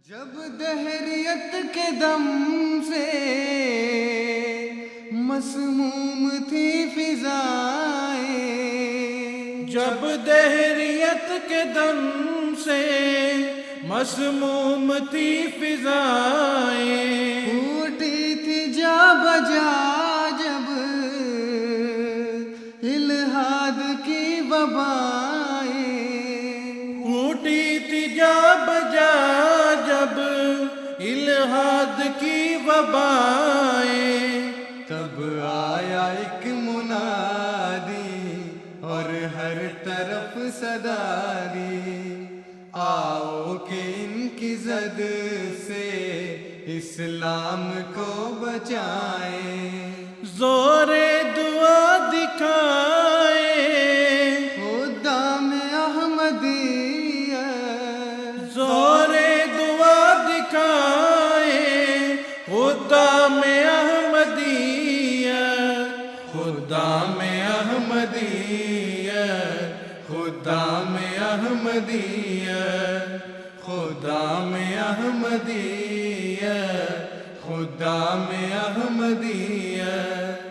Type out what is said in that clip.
جب دہریت کے دم سے مسموم تھی فضائیں، جب دہریت کے دم سے مسموم تھی فضائیں، پھوٹی تھی جا بجا جب الہاد کی وبائیں، پھوٹی تھی جا بجا جب الہاد کی وبائیں، تب آیا ایک منادی اور ہر طرف صدا دی، آؤ کہ ان کی زد سے اسلام کو بچائیں، زور دعا دکھائے خدام احمدیت، زور دعا دکھائے خدام احمدیت، خدام احمدیت، خدام احمدیت، خدام احمدیت، خدام احمدیت۔